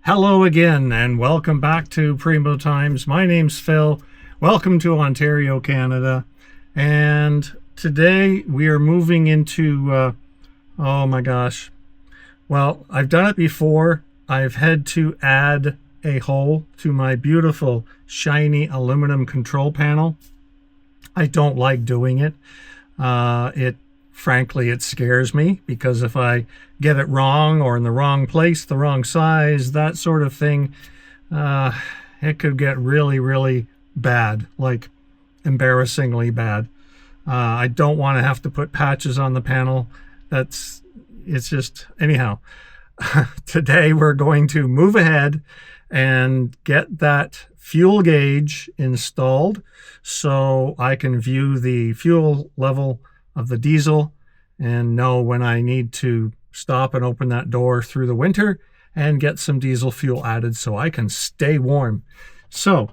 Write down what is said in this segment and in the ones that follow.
Hello again, and welcome back to primotimes. My name's Phil. Welcome to Ontario, Canada. And today we are moving into, oh my gosh. Well, I've done it before. I've had to add a hole to my beautiful, shiny aluminum control panel. I don't like doing it. Frankly, it scares me because if I get it wrong or in the wrong place, the wrong size, that sort of thing, it could get really, really bad, like embarrassingly bad. I don't want to have to put patches on the panel. It's just, anyhow, today we're going to move ahead and get that fuel gauge installed so I can view the fuel level of the diesel and know when I need to stop and open that door through the winter and get some diesel fuel added so I can stay warm. So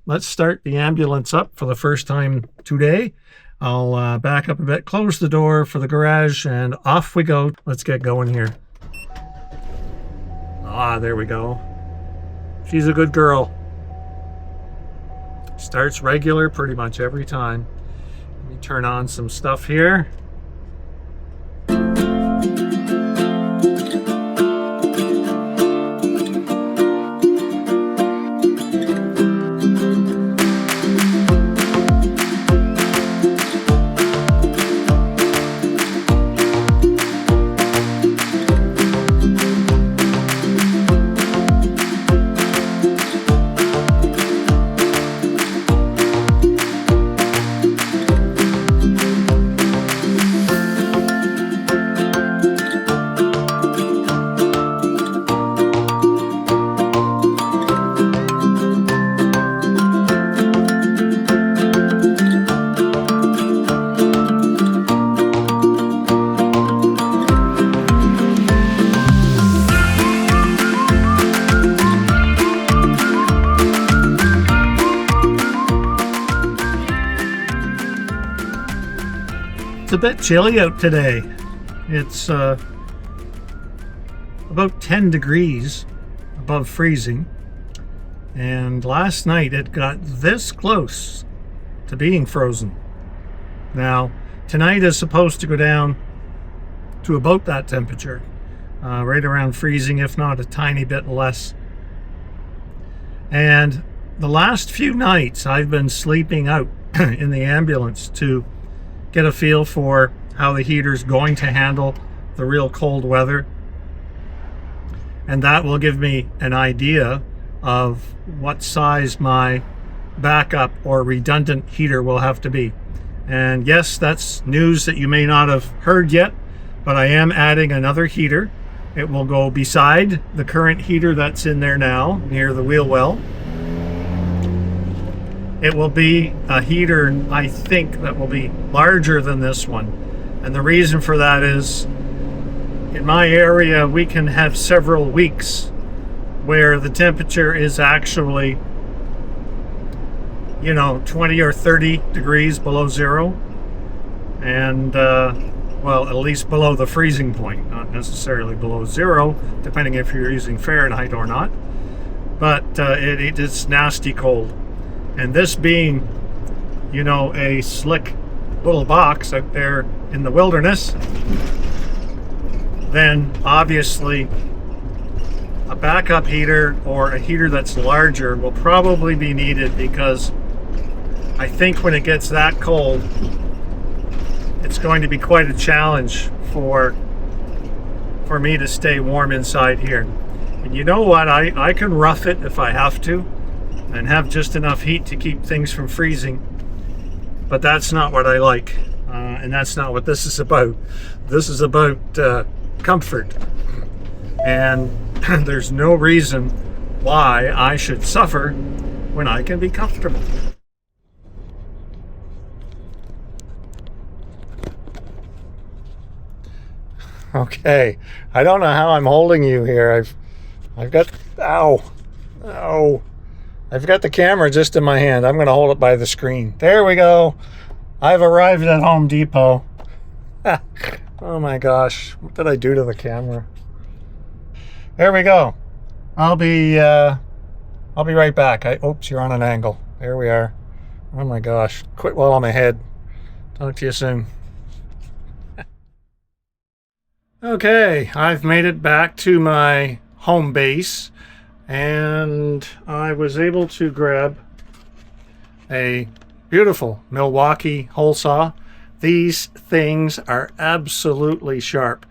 let's start the ambulance up for the first time today. I'll back up a bit, close the door for the garage, and off we go. Let's get going here. There we go. She's a good girl. Starts regular pretty much every time. Let me turn on some stuff here. It's a bit chilly out today. It's about 10 degrees above freezing, and last night it got this close to being frozen. Now tonight is supposed to go down to about that temperature, right around freezing, if not a tiny bit less. And the last few nights I've been sleeping out in the ambulance to get a feel for how the heater's going to handle the real cold weather. And that will give me an idea of what size my backup or redundant heater will have to be. And yes, that's news that you may not have heard yet, but I am adding another heater. It will go beside the current heater that's in there now, near the wheel well. It will be a heater, I think, that will be larger than this one. And the reason for that is, in my area, we can have several weeks where the temperature is actually, 20 or 30 degrees below zero. And, well, at least below the freezing point, not necessarily below zero, depending if you're using Fahrenheit or not. But it's nasty cold. And this being, a slick little box out there in the wilderness, then obviously a backup heater or a heater that's larger will probably be needed, because I think when it gets that cold, it's going to be quite a challenge for me to stay warm inside here. And you know what? I can rough it if I have to and have just enough heat to keep things from freezing. But that's not what I like. And that's not what this is about. This is about comfort. And there's no reason why I should suffer when I can be comfortable. Okay, I don't know how I'm holding you here. I've got, ow. I've got the camera just in my hand. I'm going to hold it by the screen. There we go. I've arrived at Home Depot. Oh my gosh, what did I do to the camera? There we go. I'll be right back. Oops, you're on an angle. There we are. Oh my gosh, quit while I'm ahead. Talk to you soon. Okay, I've made it back to my home base, and I was able to grab a beautiful Milwaukee hole saw. These things are absolutely sharp.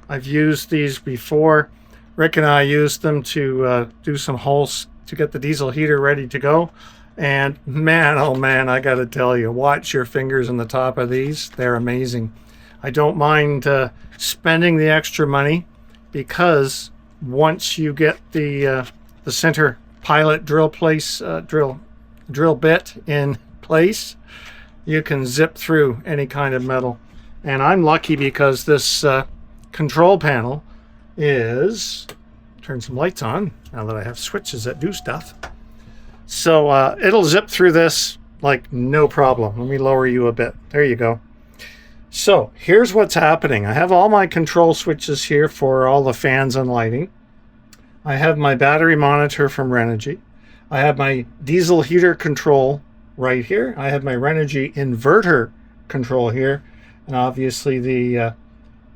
I've used these before. Rick and I used them to do some holes to get the diesel heater ready to go. And man, oh man, I gotta tell you, watch your fingers on the top of these. They're amazing. I don't mind spending the extra money, because once you get the center pilot drill bit in place, you can zip through any kind of metal. And I'm lucky because this control panel is, turn some lights on now that I have switches that do stuff. So it'll zip through this like no problem. Let me lower you a bit. There you go. So here's what's happening. I have all my control switches here for all the fans and lighting. I have my battery monitor from Renogy. I have my diesel heater control right here. I have my Renogy inverter control here. And obviously the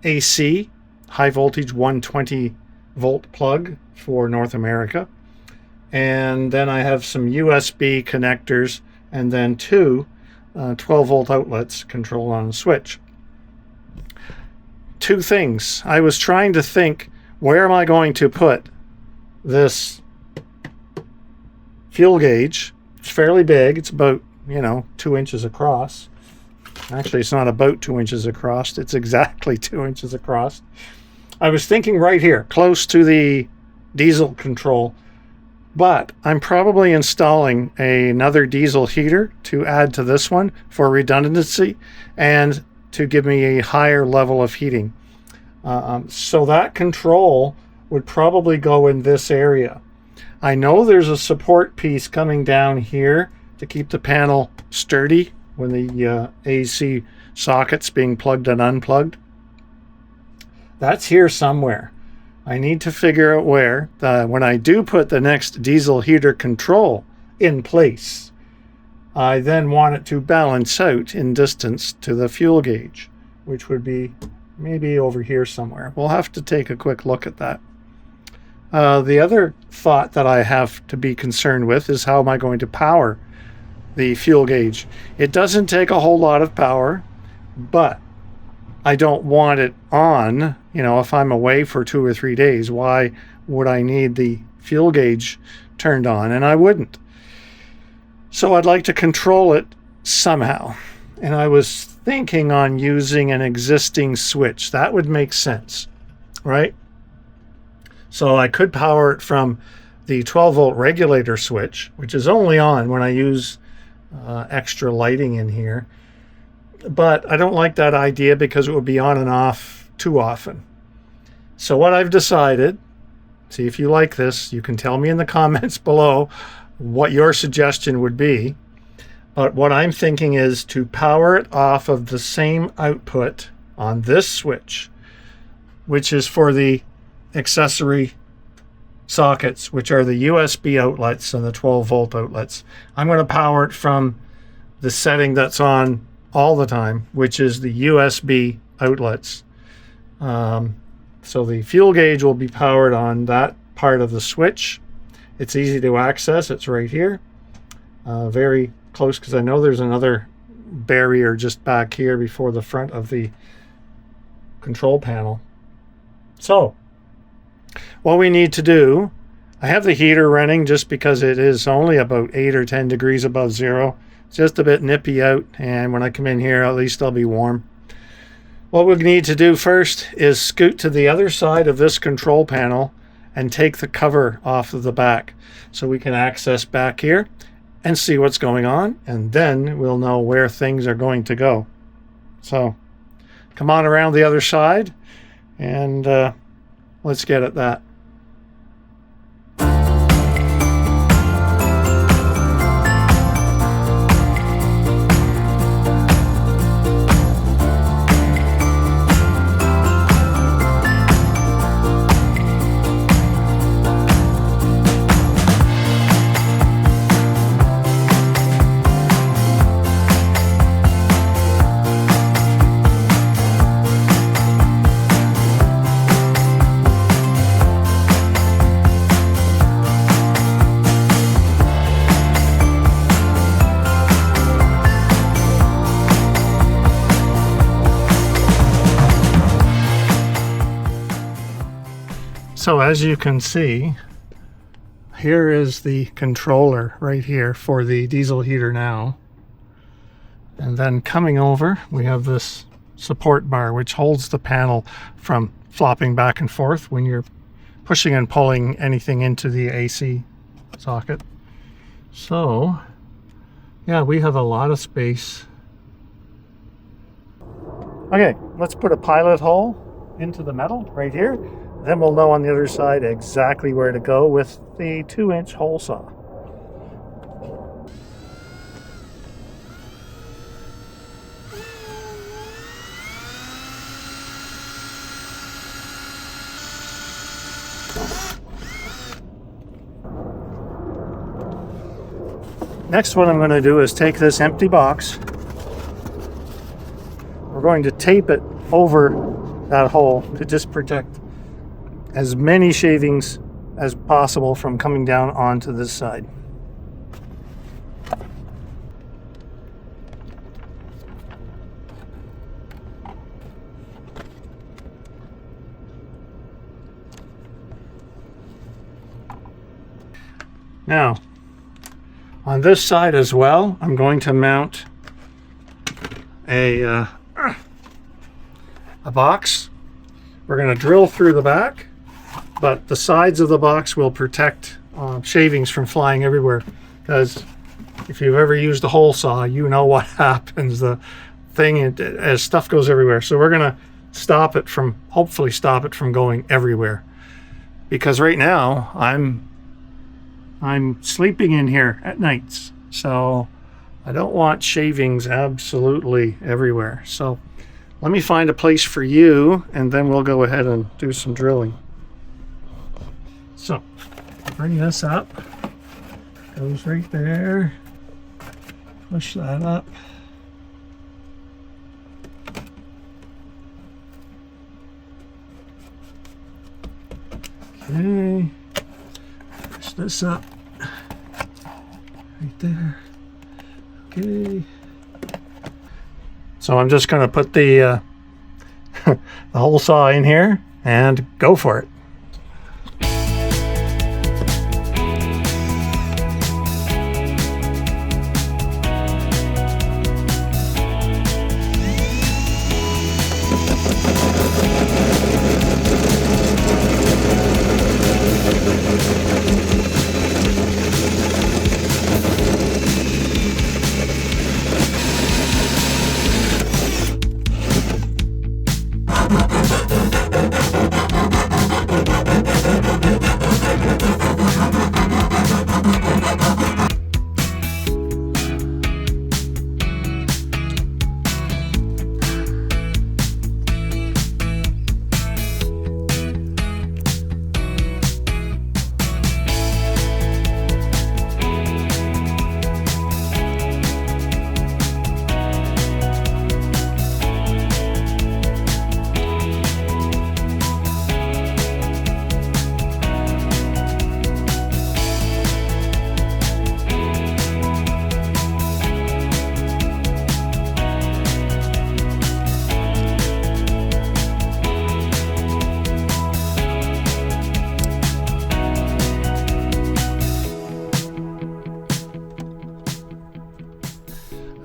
AC, high voltage 120 volt plug for North America. And then I have some USB connectors, and then two 12 volt outlets controlled on a switch. Two things. I was trying to think, where am I going to put this fuel gauge? It's fairly big. It's about, 2 inches across. Actually, it's not about 2 inches across. It's exactly 2 inches across. I was thinking right here, close to the diesel control, but I'm probably installing another diesel heater to add to this one for redundancy and to give me a higher level of heating. So that control would probably go in this area. I know there's a support piece coming down here to keep the panel sturdy when the AC socket's being plugged and unplugged. That's here somewhere. I need to figure out where. When I do put the next diesel heater control in place, I then want it to balance out in distance to the fuel gauge, which would be maybe over here somewhere. We'll have to take a quick look at that. The other thought that I have to be concerned with is, how am I going to power the fuel gauge? It doesn't take a whole lot of power, but I don't want it on, if I'm away for 2 or 3 days. Why would I need the fuel gauge turned on? And I wouldn't. So I'd like to control it somehow. And I was thinking on using an existing switch. That would make sense, right? So I could power it from the 12 volt regulator switch, which is only on when I use extra lighting in here. But I don't like that idea because it would be on and off too often. So what I've decided, see if you like this, you can tell me in the comments below what your suggestion would be. But what I'm thinking is to power it off of the same output on this switch, which is for the accessory sockets, which are the USB outlets and the 12 volt outlets. I'm going to power it from the setting that's on all the time, which is the USB outlets. So the fuel gauge will be powered on that part of the switch. It's easy to access. It's right here. Very close, because I know there's another barrier just back here before the front of the control panel. So what we need to do, I have the heater running just because it is only about 8 or 10 degrees above zero. It's just a bit nippy out, and when I come in here, at least I'll be warm. What we need to do first is scoot to the other side of this control panel and take the cover off of the back so we can access back here and see what's going on, and then we'll know where things are going to go. So come on around the other side and let's get at that. So as you can see, here is the controller right here for the diesel heater now. And then coming over, we have this support bar which holds the panel from flopping back and forth when you're pushing and pulling anything into the AC socket. So yeah, we have a lot of space. Okay, let's put a pilot hole into the metal right here. Then we'll know on the other side exactly where to go with the 2-inch hole saw. Next, what I'm going to do is take this empty box. We're going to tape it over that hole to just protect as many shavings as possible from coming down onto this side. Now, on this side as well, I'm going to mount a box. We're going to drill through the back, but the sides of the box will protect shavings from flying everywhere. Because if you've ever used a hole saw, you know what happens. The thing, as stuff goes everywhere. So we're going to stop it from, hopefully stop it from going everywhere. Because right now, I'm sleeping in here at nights, so I don't want shavings absolutely everywhere. So let me find a place for you, and then we'll go ahead and do some drilling. So bring this up, goes right there, push that up. Okay, push this up. Right there. Okay. So I'm just going to put the the hole saw in here and go for it.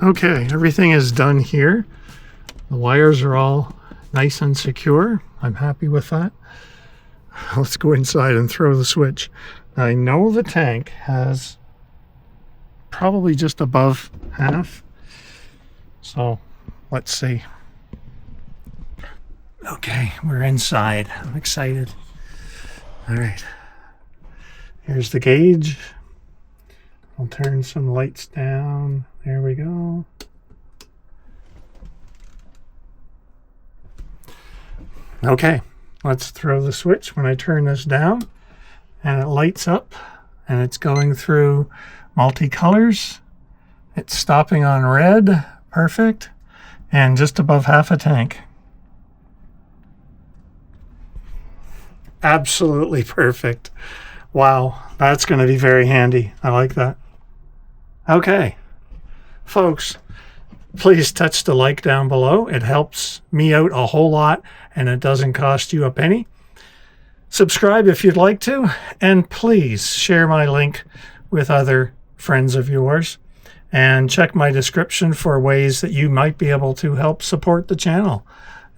Okay, everything is done here. The wires are all nice and secure. I'm happy with that. Let's go inside and throw the switch. I know the tank has probably just above half. So let's see. Okay, we're inside. I'm excited. All right. Here's the gauge. I'll turn some lights down. There we go. Okay, let's throw the switch when I turn this down, and it lights up, and it's going through multicolors. It's stopping on red, perfect, and just above half a tank. Absolutely perfect. Wow, that's going to be very handy. I like that. Okay, folks, please touch the like down below. It helps me out a whole lot, and it doesn't cost you a penny. Subscribe if you'd like to, and please share my link with other friends of yours. And check my description for ways that you might be able to help support the channel.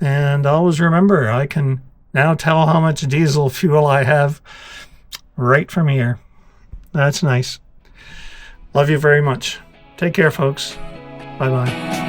And always remember, I can now tell how much diesel fuel I have right from here. That's nice. Love you very much. Take care, folks. Bye-bye.